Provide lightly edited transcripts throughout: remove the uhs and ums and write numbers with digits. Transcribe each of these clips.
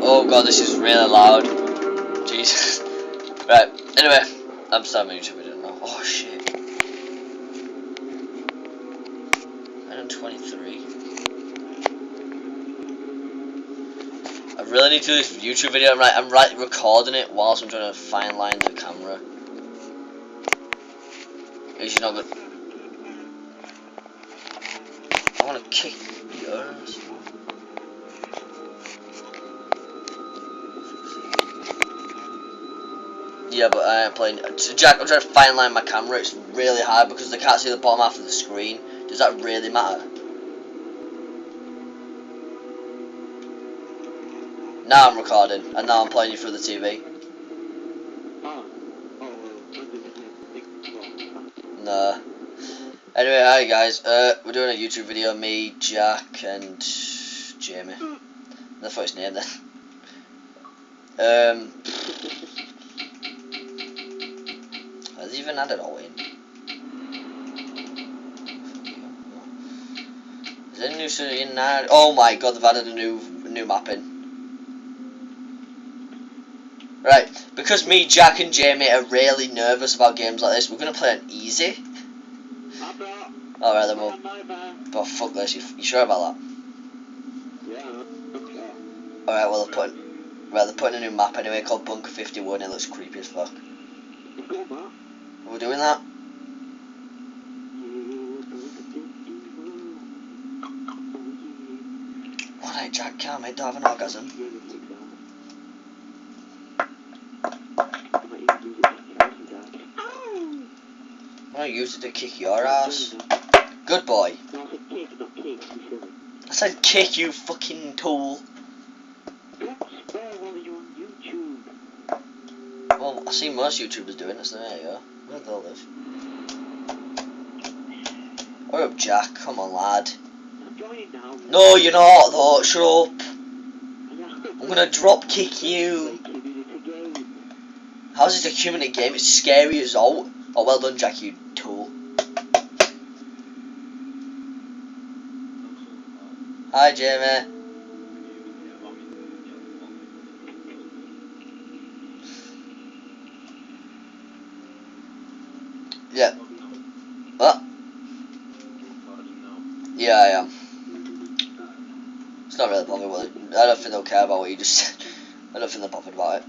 Oh god, this is really loud. Jesus. Right, anyway, I'm starting my YouTube video now. Oh shit. 123. I really need to do this YouTube video. I'm recording it whilst I'm trying to fine line the camera. It's not good. I want to kick yours. Yeah, but I ain't playing. Jack, I'm trying to fine line my camera. It's really hard because they can't see the bottom half of the screen. Does that really matter? Now I'm recording, and now I'm playing you through the TV. Nah. Anyway, hi guys. We're doing a YouTube video. Me, Jack, and Jamie. The first name then. Has he even added all in? Is there a new city in now? Oh my god, they've added a new map in. Right, because me, Jack, and Jamie are really nervous about games like this, we're gonna play it easy. Alright then, we'll. Oh fuck this, you sure about that? Yeah. Alright, well they're putting a new map anyway called Bunker 51. It looks creepy as fuck. We're doing that. Alright, Jack, calm it, don't have an orgasm. I'm gonna use it to kick your ass. Good boy. I said kick, you fucking tool. Well, I see most YouTubers doing it, so there you go. Where do they live? Hurry up, Jack. Come on, lad. No, you're not, though. Shut up. I'm gonna drop kick you. How's this a community game? It's scary as all. Oh, well done, Jack, you tool. Hi, Jamie. Yeah. What? Yeah, I am. It's not really bothered with it. I don't think they'll care about what you just said. I don't think they're bothered about it.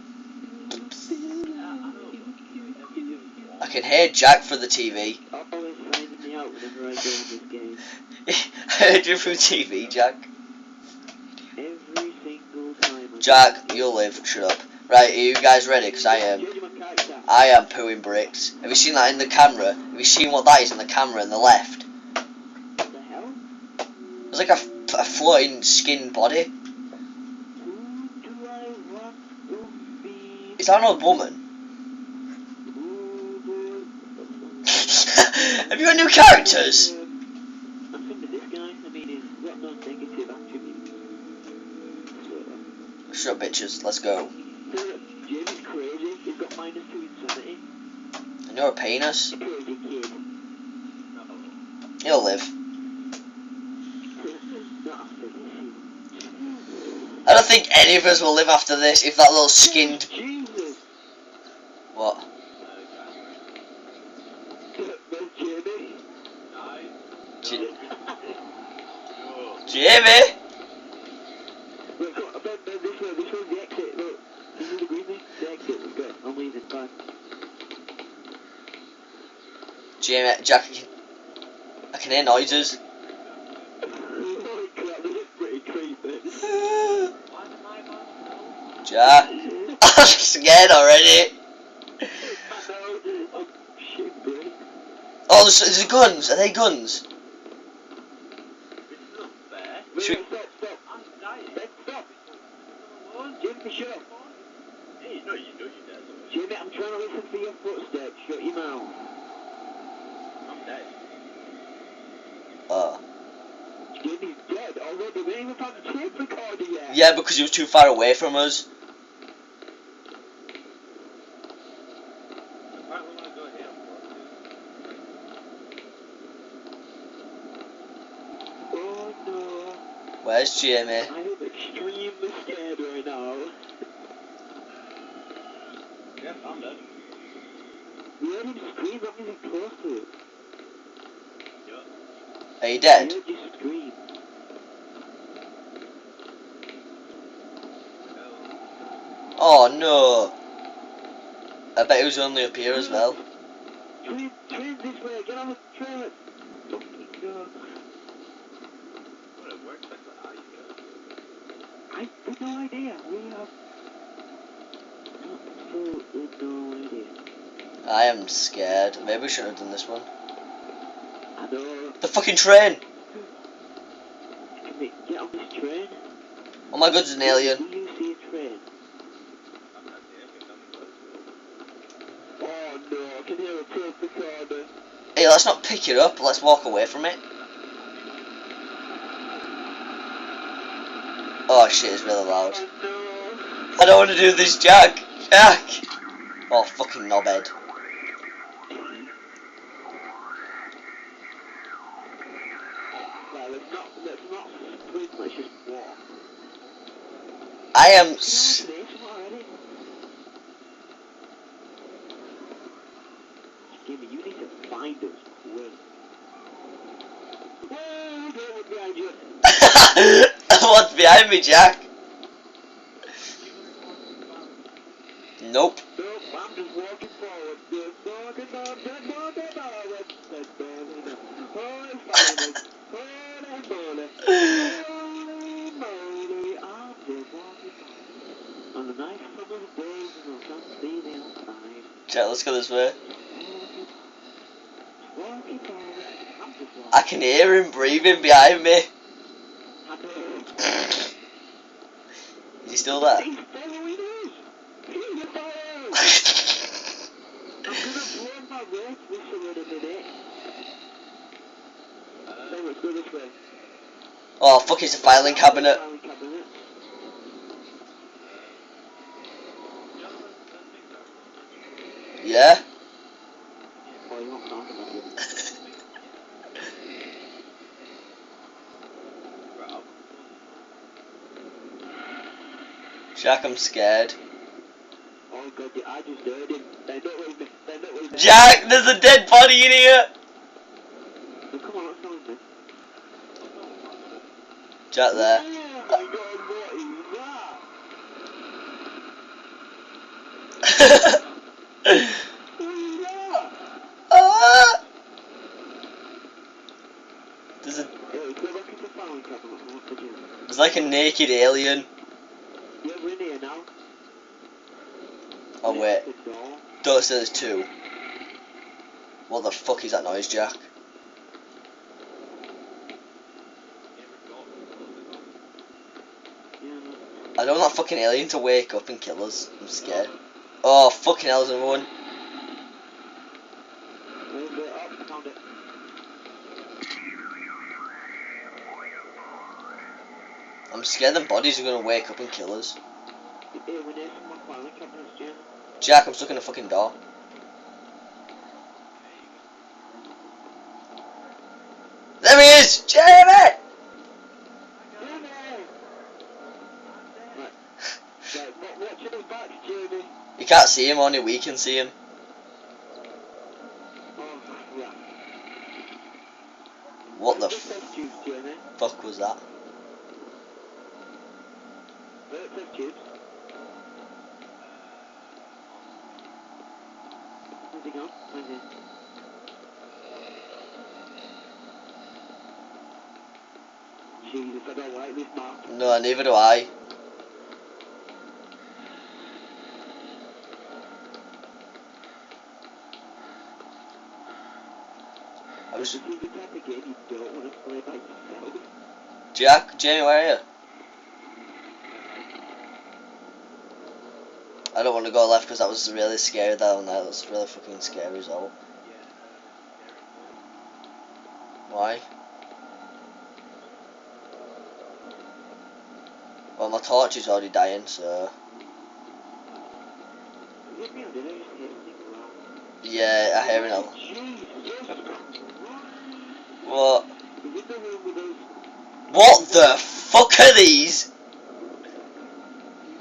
I can hear Jack through the TV. I heard you through TV, Jack. Jack, you'll live. Shut up. Right, are you guys ready? Because I am pooing bricks. Have you seen that in the camera? Have you seen what that is in the camera on the left? It's like a floating skin body. Is that not a woman? Have you got new characters? Shut up, bitches. Let's go. And you're a penis? You'll live. I don't think any of us will live after this if that little skinned... What? Jamie? Jamie, Jack, I can hear noises. Jack, I'm scared already. Oh, there's guns. Are they guns? Should we... Jimmy, I'm trying to listen for your footsteps. Shut your mouth. I'm dead. Jimmy's dead already. We ain't even found the tape recorder yet. Yeah, because he was too far away from us. Oh no. Where's Jamie? I'm extremely scared right now. I'm dead. We heard him scream, that means he's close to it. Are you dead? We heard you scream. Oh no! I bet it was only up here as well. Train this way, get on the train. Fucking go. Well, it works like that, I have no idea. We have absolutely no idea. I am scared. Maybe we shouldn't have done this one. I know. The fucking train! Can we get on this train? Oh my god, it's an alien. Do you see a train? Oh no, I can hear a train the corner. Hey, let's not pick it up. Let's walk away from it. Oh shit, it's really loud. Oh no. I don't want to do this, Jack. Jack! Oh, fucking knobhead. Well, let's not sprint, let's just walk. I am. Jimmy, you need to find us quick. Whoa, what's behind you? What's behind me, Jack? Nope. Nope, I'm just walking forward. Just walking forward. Holy moly. Holy moly. I'm just walking forward. On a nice summer's day, and the sun's beaming outside. Jack, let's go this way. Walking forward. I'm just walking. I can hear him breathing behind me. Is he still there? He's following us. He's following us. I'm gonna blow my rope whistle in a minute. So let's go this way. Oh, fuck, it's a filing cabinet. Filing cabinet. Yeah? Oh, you won't talk about it. Jack, I'm scared. Oh god, I just heard him. They're not with me. They're not with me. Jack, there's a dead body in here! Oh, come on, let's go with me. Jack there. Oh my god, what is that? What is that? Ah! There's a. Hey, go back into the filing cabinet. What to do? There's like a naked alien. Yeah, we're in here now. Oh wait, The door. don't say there's two. What the fuck is that noise, Jack? Yeah. I don't want that fucking alien to wake up and kill us. I'm scared. Oh, fucking hell, there's another one. Where's it? Oh, I found it. I'm scared them bodies are gonna wake up and kill us. Hey, we're near some more filing cabinets, Jim. Jack, I'm stuck in a fucking door. There he is! Jamie! Right, watching his back, Jamie. You can't see him, only we can see him. Oh, yeah. What the Test tubes, Jamie. fuck was that? Test tubes. Where's he gone? Where's he? Jesus, I don't like this map. No, neither do I. I was. This is the type of game you don't want to play by yourself. Jack, Jamie, where are you? I don't want to go left because that was really scary down there. That's really fucking scary as well. Why? Well, my torch is already dying, so. Is it me or did I just hear something wrong? Yeah, I hear it now. Jesus! What? Is it the room with those... What the fuck are these?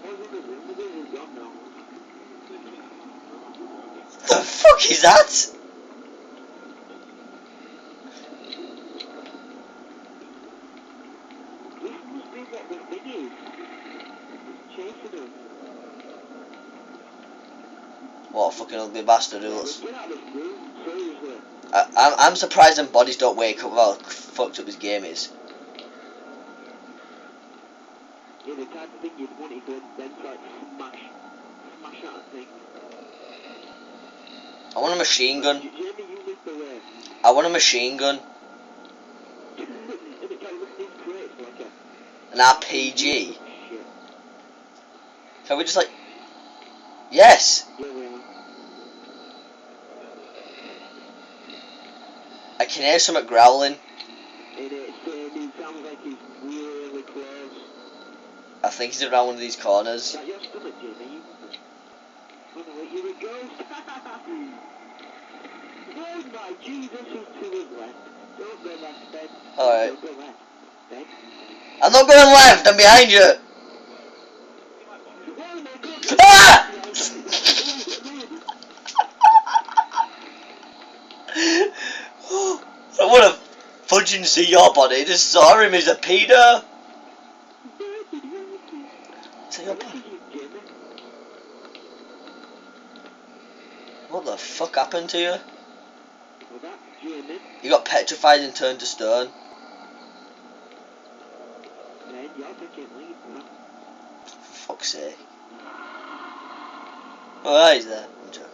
Oh, is it the room with those? It's gone now. the fuck is that? This must be what the thing is. Chasing him. What a fucking ugly bastard who looks. Get out of this room, seriously. I'm surprised them bodies don't wake up with how fucked up his game is. Yeah, the type of thing you'd want it to then like smash that thing. I want a machine gun. Jamie, you live the way. I want a machine gun. And it kind of looks in crates like An RPG. shit. Can we just like... Yes! Yeah, we are. I can hear something growling. And it sounds like he's really close. I think he's around one of these corners. Is that your stomach, Jamie? Oh no, wait, you're a ghost! Oh my Jesus, he's to his left. Don't go left, Ben. Alright. Don't go left, Ben. I'm not going left, I'm behind you! Oh my God! Ah! I want to fudging see your body, just saw him as a pedo. See your body. What the fuck happened to you? Well, that's Jamie. You got petrified and turned to stone. Ben, you're taking lead, bro. For fuck's sake. Oh, he's there. I'm joking.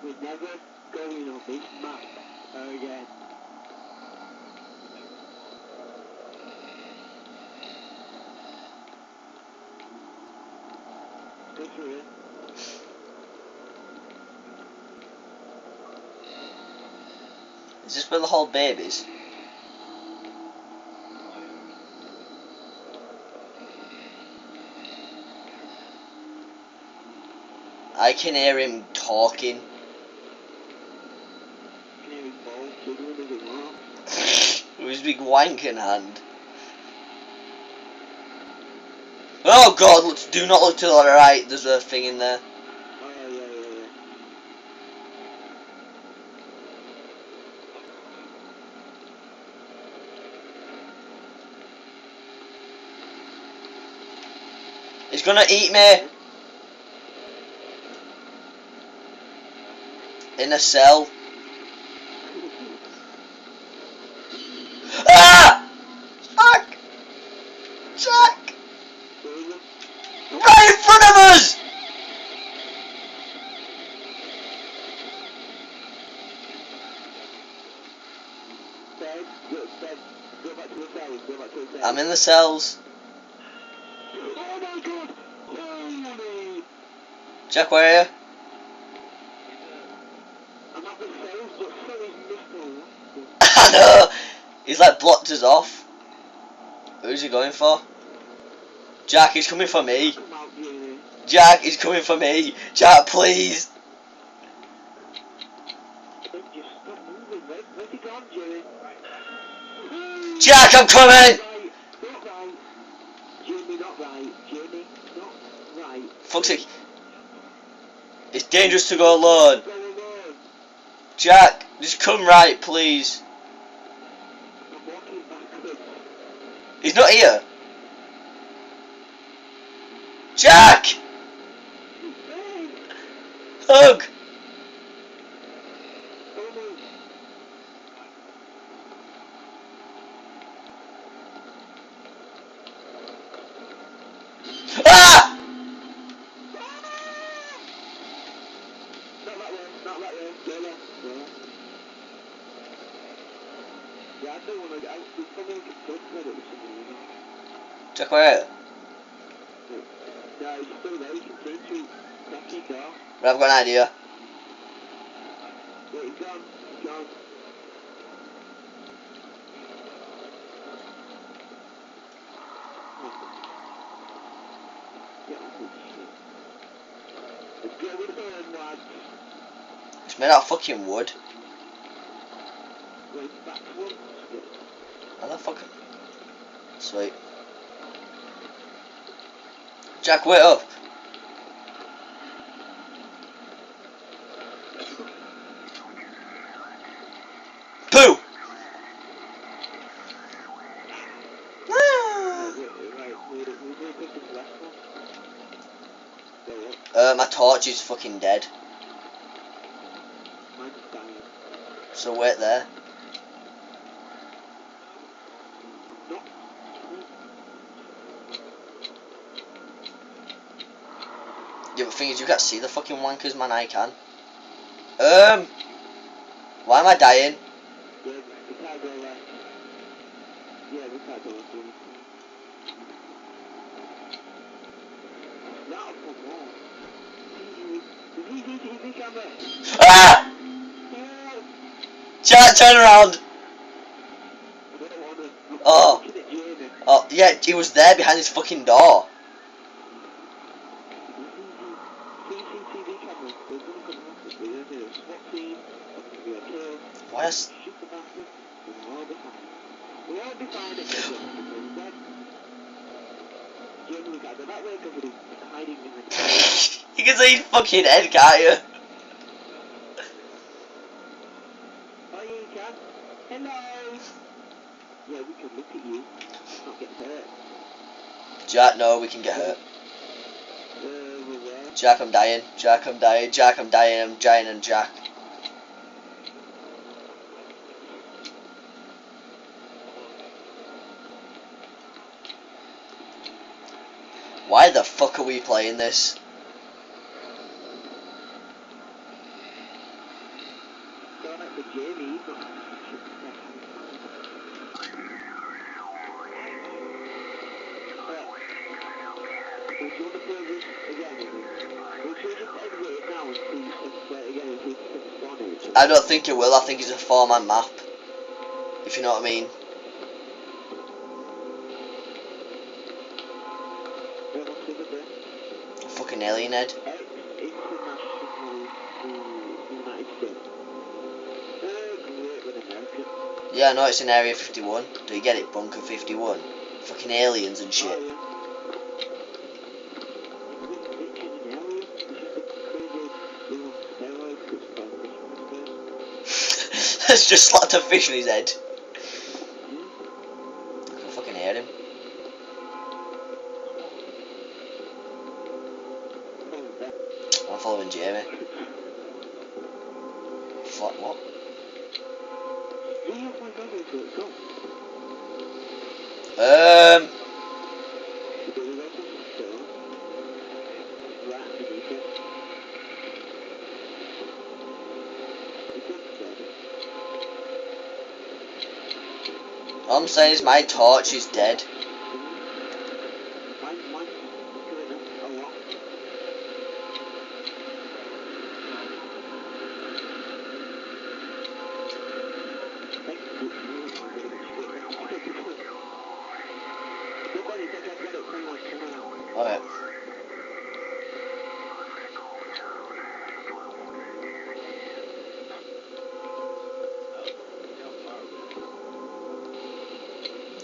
We're never going on this map again. Go through it. Is this where the whole babies? I can hear him talking. Canary ball, jiggling as it walks. With his big wanking hand. Oh god, do not look to the right, there's a thing in there. Oh, yeah. He's gonna eat me. In a cell. Ah! Fuck! Jack! Right in front of us! Ben, go back to the cells, go back to the cells. I'm in the cells. Oh my God! Holy! Jack, where are you? I'm at the cells, but so is Mr. I know! He's like blocked us off. Who's he going for? Jack, he's coming for me. Come out, Jamie. Jack, he's coming for me. Jack, please. Ben, just stop moving. Where's he gone, Jamie? Jack, I'm coming! Not right. Jamie, not right. Jamie, not right. Fuck's sake. It's dangerous to go alone. Go alone. Jack, just come right, please. I'm walking backwards. He's not here. Jack! Ben! Hug! Oh no. Ah! Not that way, not that way. Go left, go left. Yeah, I don't want to go. There's probably like a good credit with some reason. Jack, where are you? No, he's still there. You can see through the door. Right, I've got an idea. Wait, he's gone. He's gone. Get off this shit. Let's go with him, lads. It's made out of fucking wood. Going backwards. How the fuck? Sweet. Jack, wait up. My torch is fucking dead. Mine's dying. So wait there. No. Yeah, but the thing is, you can't see the fucking wankers, man. I can. Why am I dying? Yeah, we can't go left. Yeah, we can't go left. Not for more. CCTV camera. Ah! Oh, Jack, turn around. I don't wanna. Oh. Looking at Jamie. Oh, yeah, he was there behind his fucking door. CCTV cameras. They're gonna come after. They're gonna do a SWAT team. They're gonna be a kill. Why is... Shoot the bastard. We'll all be fine. We'll all be fine except him because he's dead. Jamie, look at that way because he's hiding behind. You can see his fucking head, can't you? Oh, yeah, you can. Hello. Yeah, we can look at you. Not get hurt. Jack, no, we can get hurt. We're there. Jack, I'm dying. Jack, I'm dying. Jack, I'm dying. I'm dying and Jack. Why the fuck are we playing this? Going out for Jamie. He's not. Do you want to play this again? We'll just exit it now and see if play it again and see if it's spawn it. I don't think it will. I think it's a 4-man map. If you know what I mean. What's in the A fucking alien head. International United States. Great with American. Yeah, I know it's in Area 51. Do you get it? Bunker 51. Fucking aliens and shit. Oh, yeah. It's in an alien. It's just a crazy little steroid that's by Let's just slapped a fish in his head. I can fucking hear him. I'm following Jamie. What? Oh my god, let's go. All I'm saying is my torch is dead. Alright.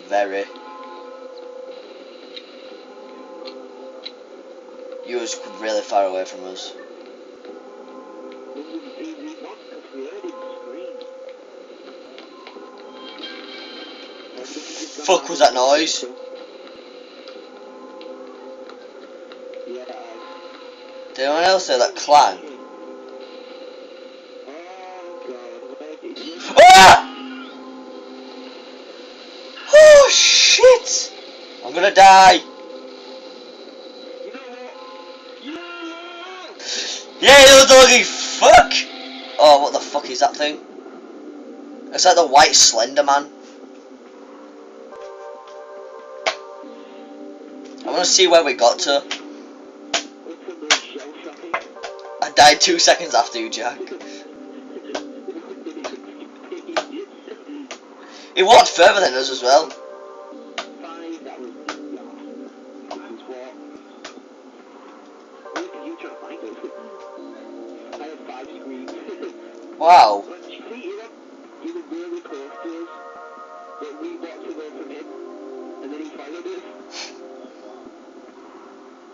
Very. You was really far away from us. Fuck was that noise? Did anyone else hear that clang? Ah! Oh shit! I'm gonna die! Yeah, you doggy fuck! Oh, what the fuck is that thing? It's like the white Slender Man. I wanna see where we got to. I died 2 seconds after you, Jack. He walked further than us as well. Wow. He was really close to us, but we walked away from him, and then he followed us.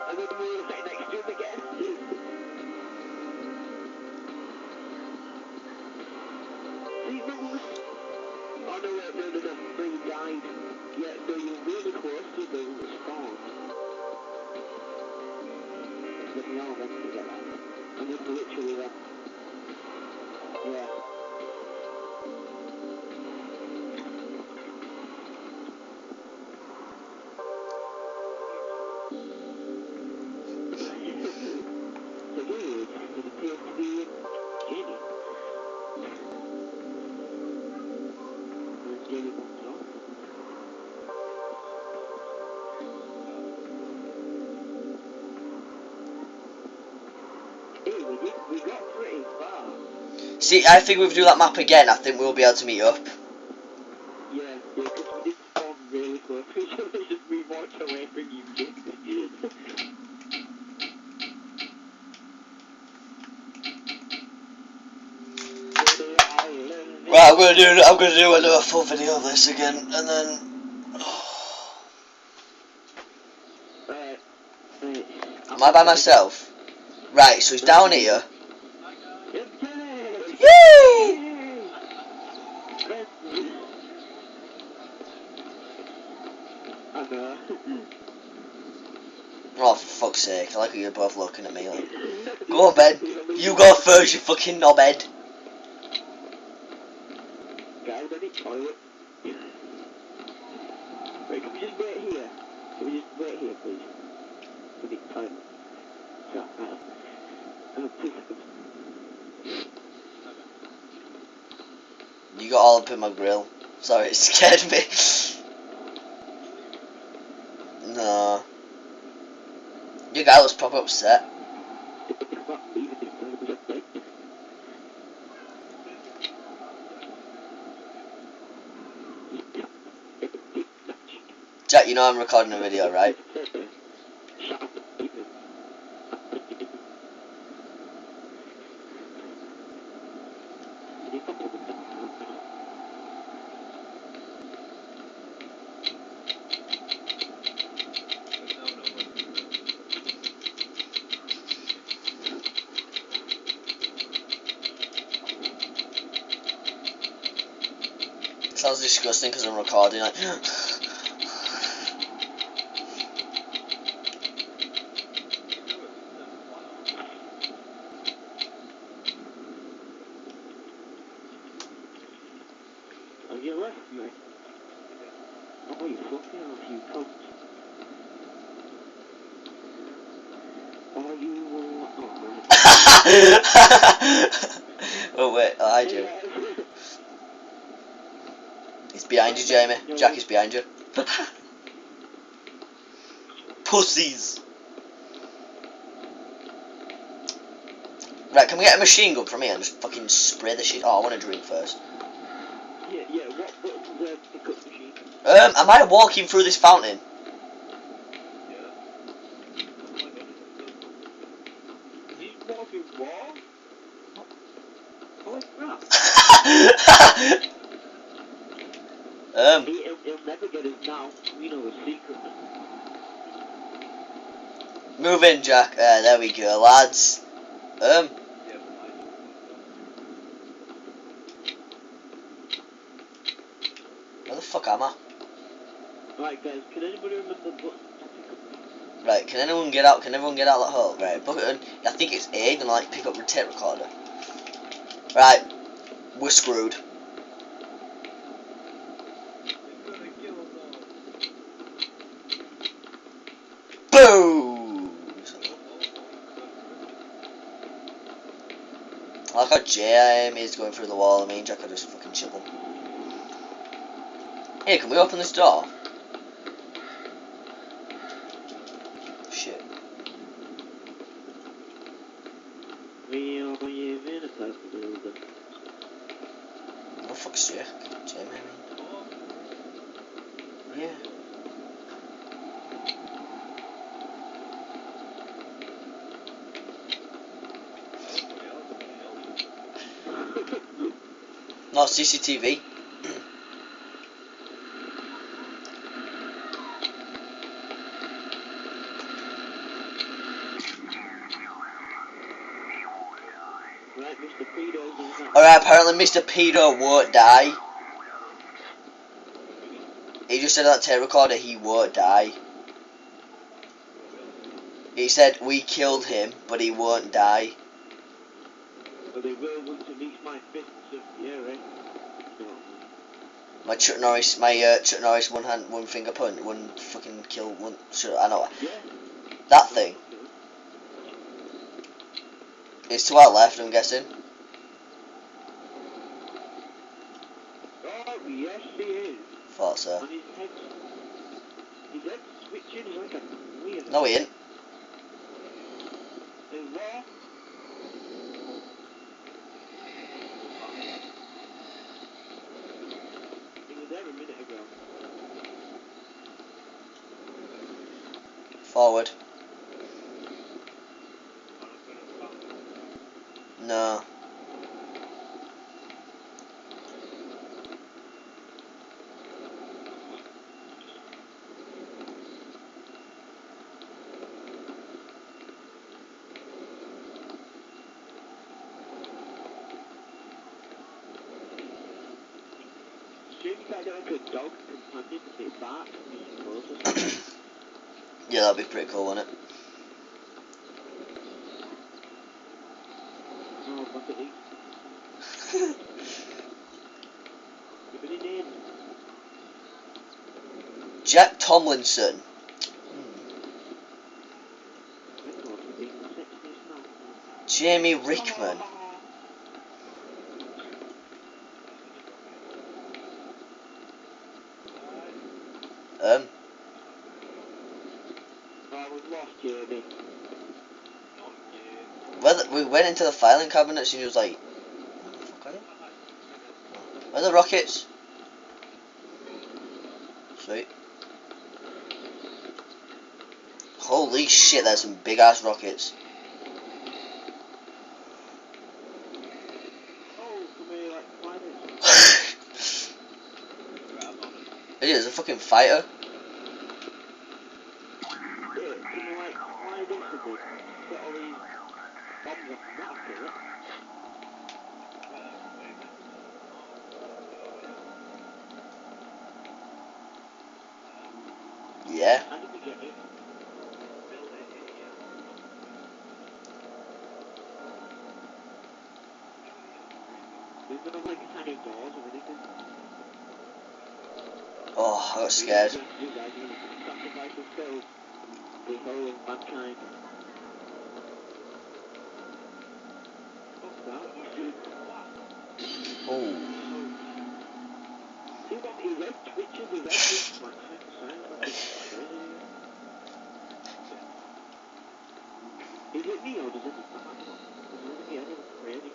And then we were sitting next to him again. See, remember? Oh no, wait, no, you died. Yeah, so you were really close to the spawn. get me all ready to get that. I'm just literally there. Yeah. So dude, it appears to be Jamie. And Jamie walks off. Hey, we got pretty far. See, I think if we do that map again, I think we'll be able to meet up. Yeah, because we did spawn really close to each other, just we walked away from you. Right, I'm gonna do another full video of this again, and then. Right. Am I by myself? Right, so he's down here. Yay! Yay! I know. Oh, for fuck's sake, I like how you're both looking at me like. Go on, Ben. You go first, you fucking knobhead. Guys, I need toilet. Wait, can we just wait here? Can we just wait here, please? We need toilet. So, 2 seconds. You got all up in my grill. Sorry, it scared me. No. Your guy looks proper upset. Jack, you know I'm recording a video, right? It sounds disgusting because I'm recording. Like, Oh, you left me. Oh, you fucking off, you cunt. Oh, you oh wait, oh, hi Jamie. He's behind you, Jamie. Jack is behind you. Pussies. Right, can we get a machine gun from here and just fucking spray the shit? Oh, I want a drink first. Yeah, what button's the pickup machine? Am I walking through this fountain? You walking wall? Holy crap. He'll never get us now. We know the secret. Move in, Jack. There we go, lads. Where the fuck am I? Right, guys, can anybody remember the button to pick up? Right, can anyone get out? Can everyone get out that hole? Right, button. I think it's A. Then like pick up the tape recorder. Right, we're screwed. Boom! I like how JM is going through the wall. I mean, Jack could just fucking chip him. Hey, can we open this door? Shit. We are in a type building. Oh, fuck's sake. JM, I mean. Yeah. No, CCTV. Right, Mr. Pedo's in that. Alright, apparently Mr. Pedo won't die. He just said on that tape recorder he won't die. He said we killed him, but he won't die. But they will want to reach my fists of fury. No. My Chuck Norris, one finger punch, one fucking kill, one. I know Yeah. that thing. It's to our left, I'm guessing. Oh, yes, he is. Thought so. And his head's switching like a weird. No, he ain't. And what? He was there a minute ago. Forward. No. Assume you got like a dog companion that they bark when you're close or something. Yeah, that'd be pretty cool, wouldn't it? Oh, look at these. You've been in here. Jack Tomlinson. Jamie Rickman. Oh, we've lost Jamie. We went into the filing cabinets and he was like, "Where the fuck are you? Where are the rockets?" Sweet. Holy shit, there's some big ass rockets. Oh, come here, like, fighters. It is a fucking fighter. Yeah, can you, like, fly this a bit? Get all these bombs off the back of it. Yeah. How did we get in? There's no, like, tiny doors or anything. Oh, I got scared. You guys are gonna sacrifice yourselves. The whole of mankind. What's that? Oh. See what his head twitches, his head moves like side to side, like it's crazy. Is it me or does it look like that? Does it look crazy?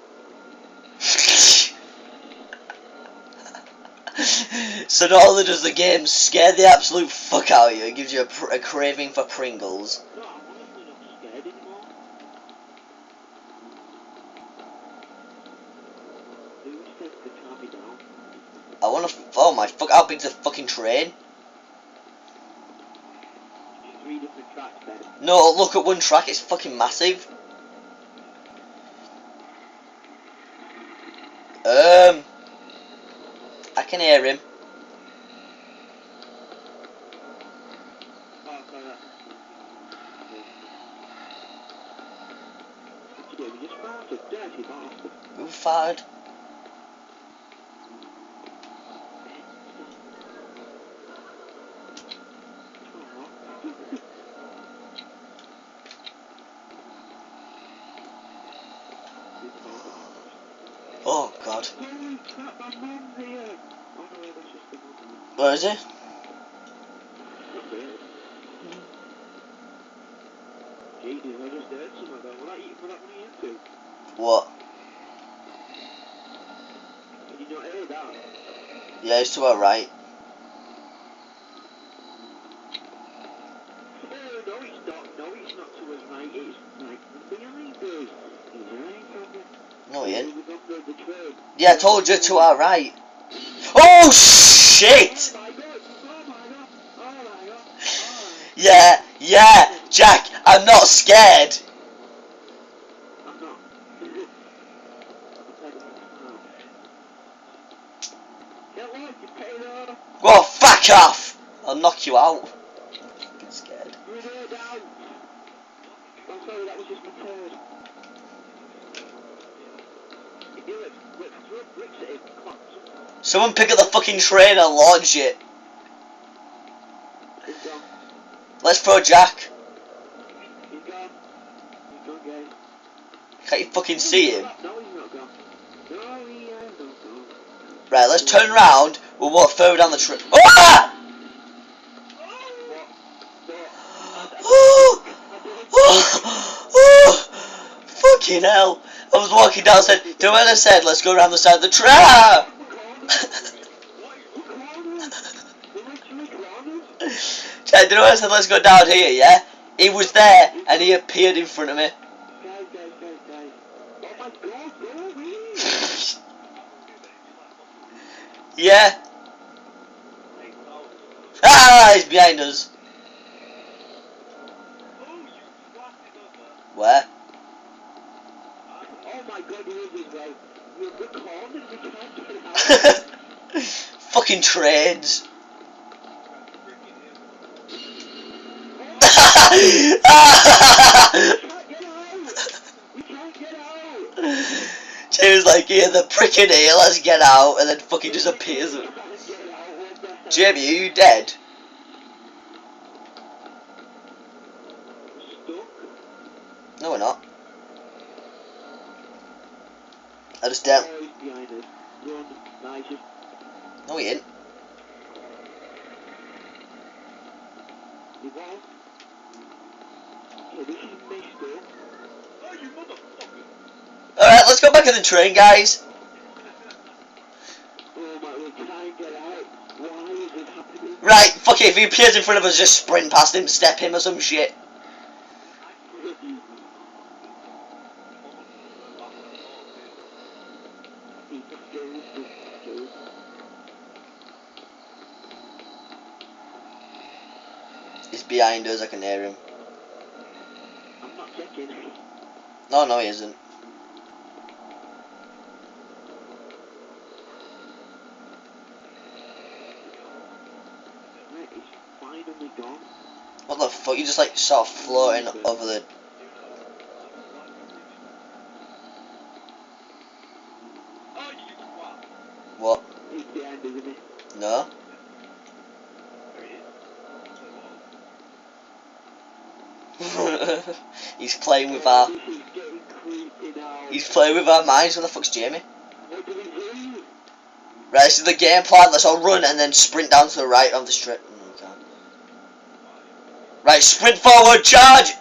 So not only does the game scare the absolute fuck out of you, it gives you a craving for Pringles. No, I'm honestly not scared anymore. Who said to calm me down? I wanna. Oh my fuck! How big's the fucking train? 3 different tracks then. No, look at one track. It's fucking massive. I can hear him. Oh, sorry. What you doing? You just farted, dirty bastard. Who farted? Oh god. Holy crap, my mum's here! Oh no, that's just the mum. Where is he? Jesus, I just heard something though. Was that one of you two? What? Did you not hear that? Yeah, it's to our right. Oh, no it's not. No, it's not to his right. It's like behind us. He's running from the... No, he ain't. He was under the train. Yeah, I told you to our right. Oh shit! Oh my god! Oh my god! Oh my god! Oh my... Yeah, Jack, I'm not scared. I'm not. Get lost, you pedo! Well, fuck off! I'll knock you out. I'm fucking scared. Grenade out! sorry, that was just my turd. If you throw bricks at him, come on. Someone pick up the fucking train and launch it. He's gone. Let's throw Jack. He's gone. He's gone, guys. Can't you fucking see him? No, he's not gone. No, he has not gone. Right, let's turn around. We'll walk further down the train. Ah! Fucking hell. I was walking down and said, Joanna said, let's go around the side of the train. Chad, you know I said, let's go down here, yeah? He was there, and he appeared in front of me. Guys. Oh my god, go away! Yeah. Ah, he's behind us. Where? Oh my god, you're this way. You're recorded, you can't get out. Fucking trains. You can't get out! She was like, yeah, the pricking here, let's get out, and then fucking disappears. Jamie, are you dead? Stuck? No, we're not. I just dealt. Oh, he's behind us. Run, Nigel. No, he ain't. He was. Okay, this is messed up. Oh, you motherfucker! Alright, let's go back in the train, guys. Oh my, we're trying to get out. Why is this happening? Right, fuck it, if he appears in front of us, just sprint past him, step him or some shit. He's behind us, I can hear him. I'm not checking. No, he isn't. Right, he's finally gone. What the fuck, you just like sort of floating over the... What? He's behind us, isn't he? No? He's playing with our... This is getting creepy now. He's playing with our minds. Where the fuck's Jamie? What do we do? Right, this is the game plan. Let's all run and then sprint down to the right of the strip. Oh, God. Right, sprint forward, charge!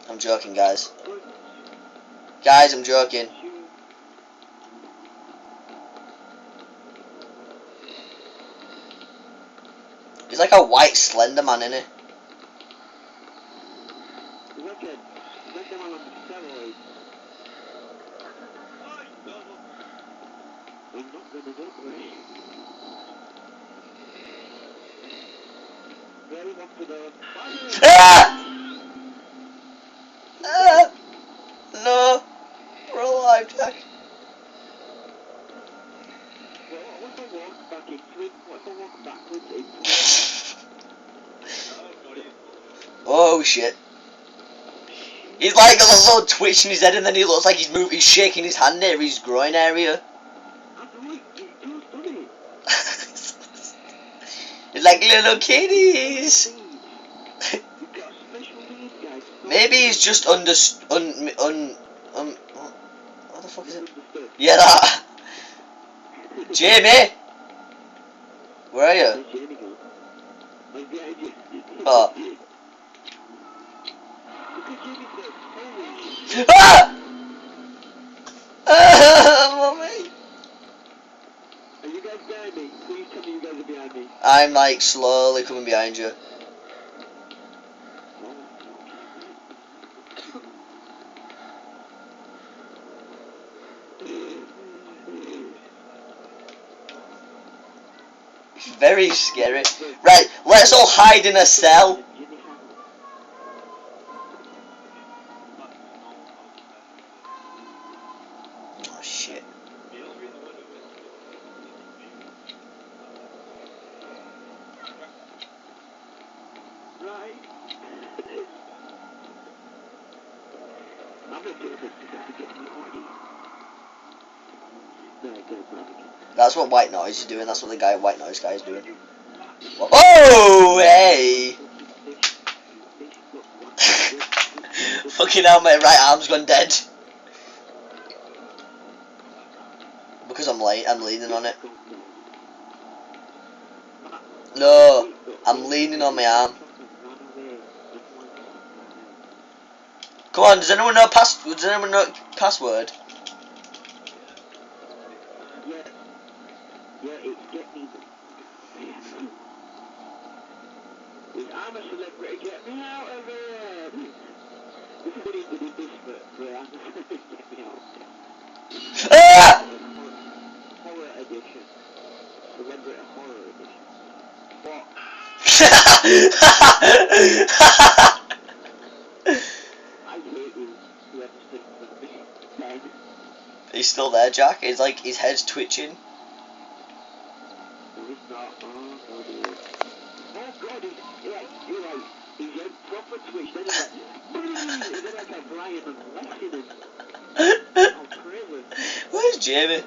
I'm joking, guys. Guys, I'm joking. He's like a white slender man, isn't he? Like a man on steroids. I'm not gonna get away. Ready, one for the... Ah! Ah! No! We're alive, Jack. What if I walk back into it? What if I walk backwards into it? Oh shit. He's like got a little twitch in his head and then he looks like he's shaking his hand near his groin area. I know it, he's just done it. It's like little kitties. You've got a special need, guys. Maybe he's just what the fuck is it? Understood. Yeah, that. Jamie! Where are you? Where's Jamie gone? I'm behind you. Oh. Look at Jamie's face. Holy shit. Ah! Mommy! Are you guys behind me? Please tell me you guys are behind me. I'm like slowly coming behind you. Very scary. Right, let's all hide in a cell. Oh shit. That's what White Noise is doing. That's what the guy White Noise guy is doing. Oh, hey! Fucking hell, my right arm's gone dead. Because I'm late, I'm leaning on it. No, I'm leaning on my arm. Come on, does anyone know password? Yeah, it's get me. I'm a celebrity, get me out of here! Everybody did this for I'm a celebrity, get me out. Ah! Horror edition. Celebrity horror edition. What? I hate you, whoever stood in front of me. Ben. He's still there, Jack. It's like his head's twitching. No, it's not. Oh, God, he is. Oh, God, you're right. He's a proper twitch. Then he's like, like a Brian and Leslie. Oh, crazy. Where's Jamie?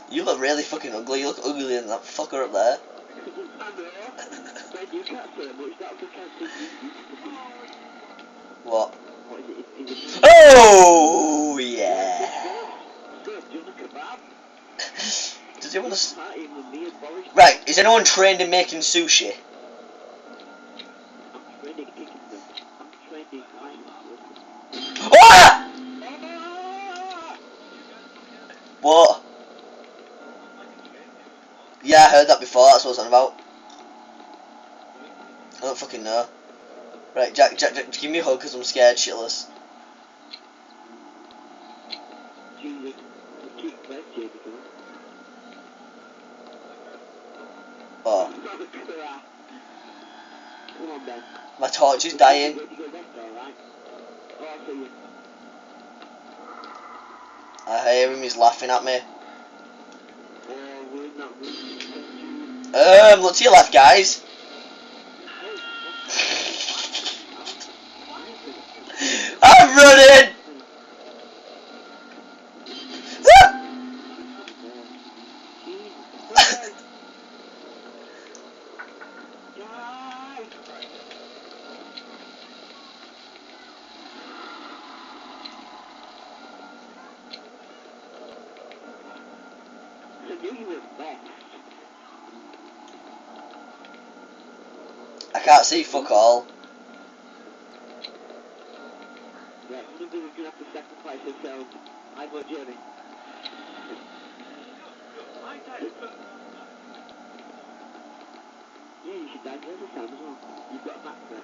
You look really fucking ugly. You look uglier than that fucker up there. I know. Ben, you can't say much. That's because you What? What is it? Is it? Oh yeah. Do you want a kebab? Does he want to? Party with me and Boris. Right. Is anyone trained in making sushi? I'm trained in kicking them. I'm trained in climbing. Ah! What? Yeah, I heard that before. That's what I was on about. I don't fucking know. Right, Jack, give me a hug because I'm scared shitless. Jesus. Keep that, Jamie. Oh, Come on, Ben. my torch is dying. You go left, alright? Oh, I'll see you. I hear him. He's laughing at me. Oh, we're in that room. Look to your left, guys. I'm running. Ah! I can't see fuck all. Right, one of them is going to have to sacrifice themselves. I vote Jeremy. Yeah, you should die for every time as well. You've got a back there.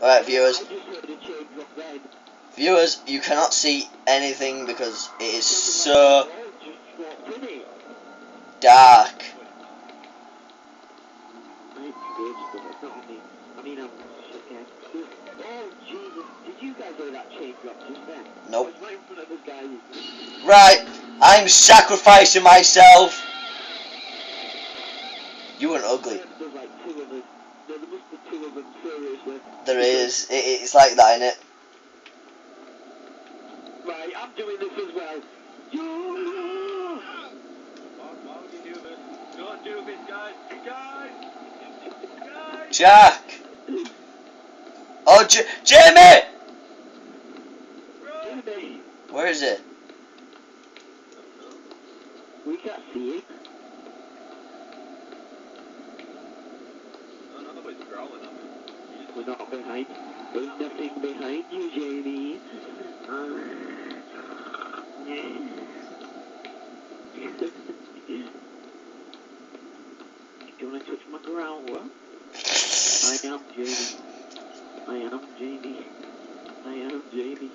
Alright, viewers. I just heard a chain drop then. Viewers, you cannot see anything because it is so Oh, just walked in it. dark. I'm scared stuff, it's not on me. I mean, I'm scared. Oh, Jesus. Did you guys hear that chain drop just then? Nope. Oh, it's right in front of us, guys. Right, I'm sacrificing myself. You weren't ugly. There's like two of us. There must be two of them, seriously. There is. It's like that, innit? Right, I'm doing this as well. Why would you do this? Don't do this, guys! Guys! Jack. Oh, Jamie. Jamie, Where is it? we can't see it. Oh, no, nobody's growling at me. We're not behind. There's nothing behind you, Jamie. Do you want to touch my growler? I am Jamie. I am Jamie. I am Jamie.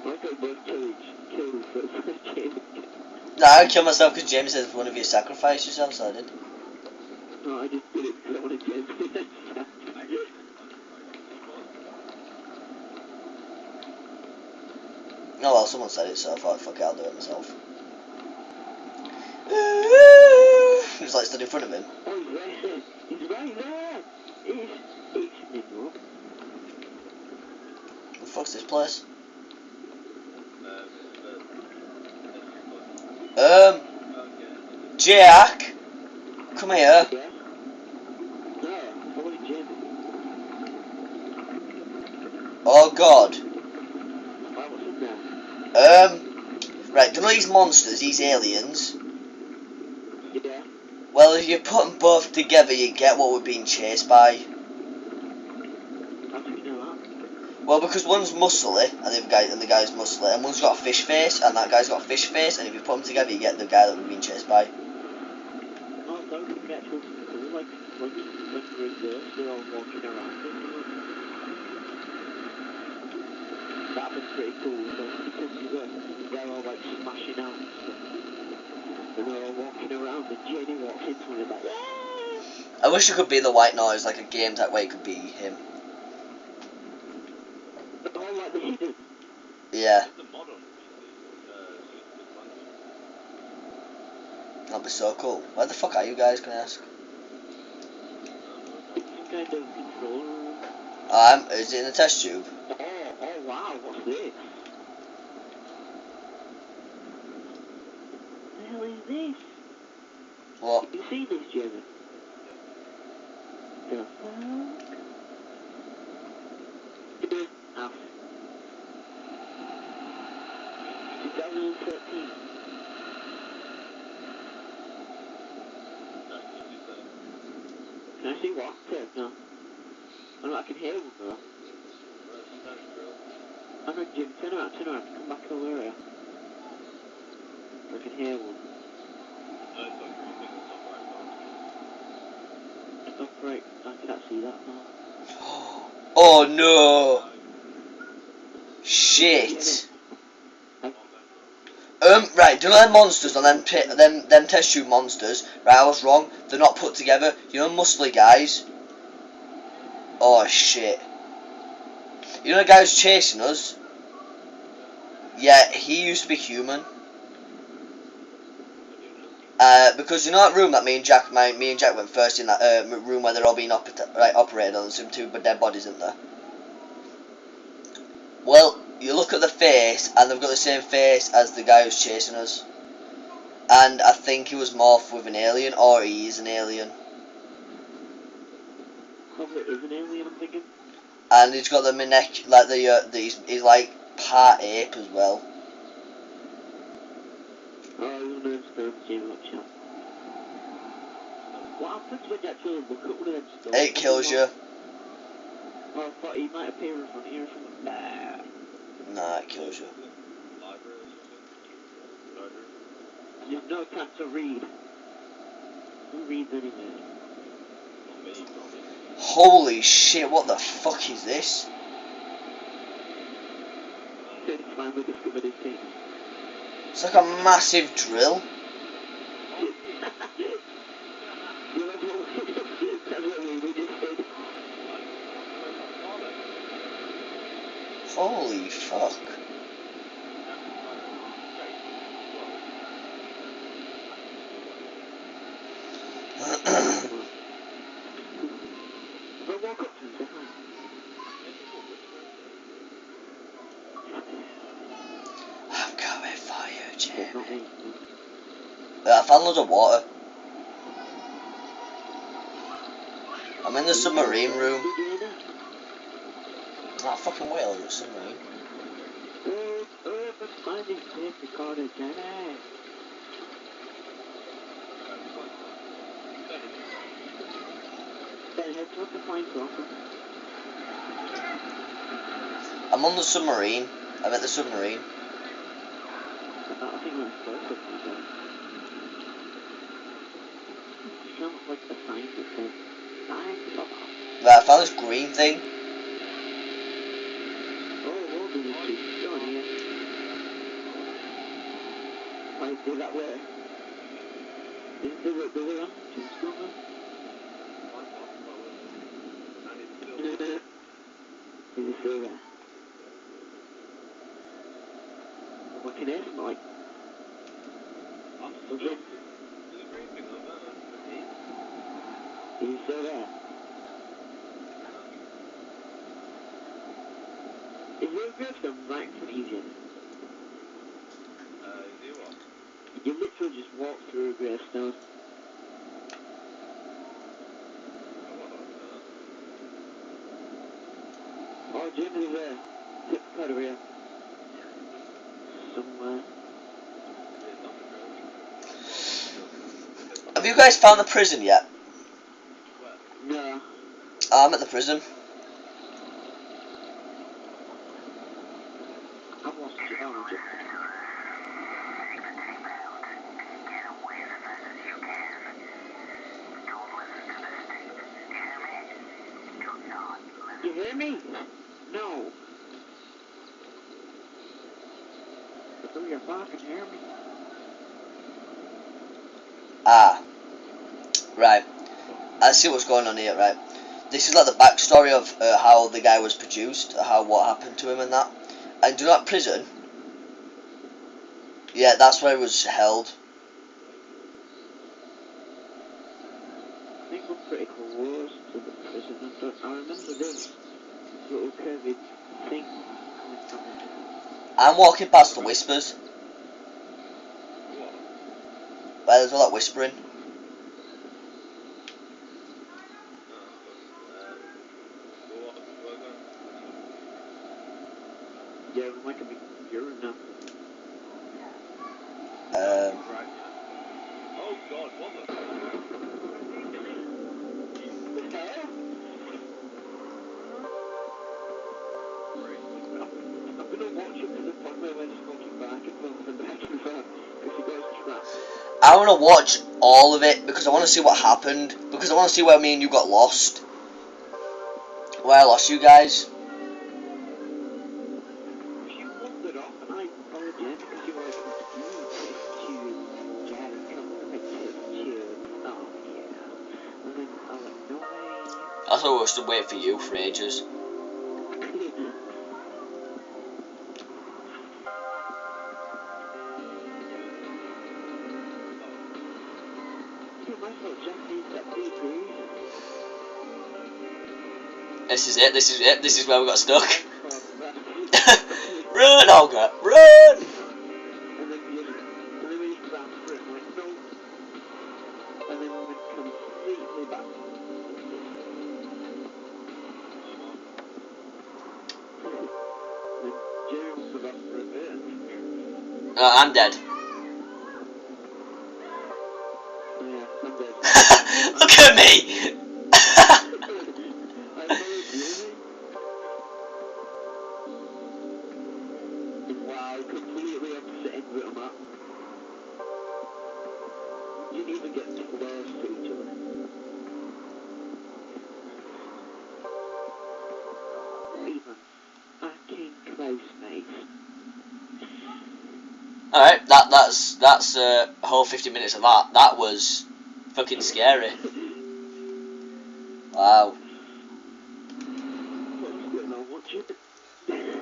Like I both kill for Jamie. No, I would kill myself because Jamie says one of you sacrificed yourself, so I did. No, I just did it because I wanted Jamie. Oh well, someone said it, so I thought, fuck it, I'll do it myself. He was like stood in front of him. Oh, he's right there. He's right there. It's fuck's this place? Okay. Jack, come here. Yeah? No, follow Jim. Oh God. Right, what's in there? Right, do you know these monsters, these aliens? Yeah. Well, if you put them both together, you get what we're being chased by. How do you know that? Well, because one's muscly, and the guy's muscly, and one's got a fish face, and that guy's got a fish face, and if you put them together, you get the guy that we're being chased by. Oh, those are the actual cool, like, when we're in there, they're all walking around. That'd be pretty cool, though, because they're all, like, smashing out and stuff. And they're all walking around, and Jenny walks into it, like, yeah! I wish it could be the white noise, like a game that way it could be him. They're all, like, the hidden. Yeah, The model. that'd be so cool. Where the fuck are you guys, can I ask? Some kind of control room. Is it in a test tube? Oh, wow, what's this? What the hell is this? What? Have you seen this, Jimmy? The fuck? Ow. 2013. Can I see what? No. Oh no, I can hear one though. Oh no, Jim, turn around, come back over here. I can hear one. Stop right, I can't see that now. Oh no! Shit! Right, do you know them monsters on them test tube monsters? Right, I was wrong. They're not put together. You know muscly guys? Oh shit. You know the guy who's chasing us? Yeah, he used to be human. Because you know that room that me and Jack went first in, that room where they're all being operated on, some two dead bodies in there. Well, you look at the face, and they've got the same face as the guy who's chasing us. And I think he was morphed with an alien, or he is an alien. Probably is an alien, I'm thinking. And he's got the neck, like he's like part ape as well. Oh, you know, stones, Jim, watch out. What happens when you actually look at one of them stones? It kills you. Oh, I thought he might appear in front of you or something. Nah, it kills you. There's no time to read. Who reads anyway? Holy shit, what the fuck is this? Since finally discovered his thing. It's like a massive drill. That's what we just did. Holy fuck. So walk up to him, say hi. I'm coming for you, It's not Jamie. me. I found loads of water. I'm in the submarine room. Not a fucking whale, it's a submarine. Let's find this tape recorder, Jenny. Ben, head towards the flamethrower. I'm on the submarine. I'm at the submarine. I think we're close to it. It sounds like the sign that says, "Signs of Right, I found this green thing. oh, we'll do this too. Go on here. Might go that way. Is the way on? Tombstone one? Is it still there? What can it smell like? Was it? Is it still there? Is your gravestone right in front of you? You what? You literally just walk through a gravestone. Oh, Jimmy's there. Tip the card over here. Somewhere. Have you guys found the prison yet? No. I'm at the prison. I've lost you. Oh, Jim. You hear me? No. But through your fucking hear me. Ah. Right. I see what's going on here, right? This is like the backstory of how the guy was produced, what happened to him and that. And do you know that prison? Yeah, that's where he was held. I think we're pretty close to the prison. I remember this little curvy thing coming from it. I'm walking past the whispers. Where there's all that whispering. Yeah, we might be urine now. Oh God, what the? What the hell? I'm gonna watch him to the point where we're just walking back and forth and back and forth because he got trapped. I want to watch all of it because I want to see what happened. Because I want to see where me and you got lost. Where I lost you guys. She wandered off and I followed you because you were like, you gotta come to my tube. Oh yeah. And then I was like, no way. I thought we were still waiting for you for ages. This is it, this is it, this is where we got stuck. Run, Olga, run! And then we just ran for it, like, no. And then we went completely back. And Jerry was off for a bit. I'm dead. Yeah, I'm dead. Look at me! I followed Jerry. Wow, completely opposite ends of the map. We didn't even get close to each other. Even fucking close, mate. Alright, that's a whole 50 minutes of that. That was fucking scary. Wow. What's going on? What's your...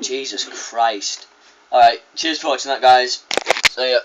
Jesus Christ. Alright, cheers for watching that, guys. See ya.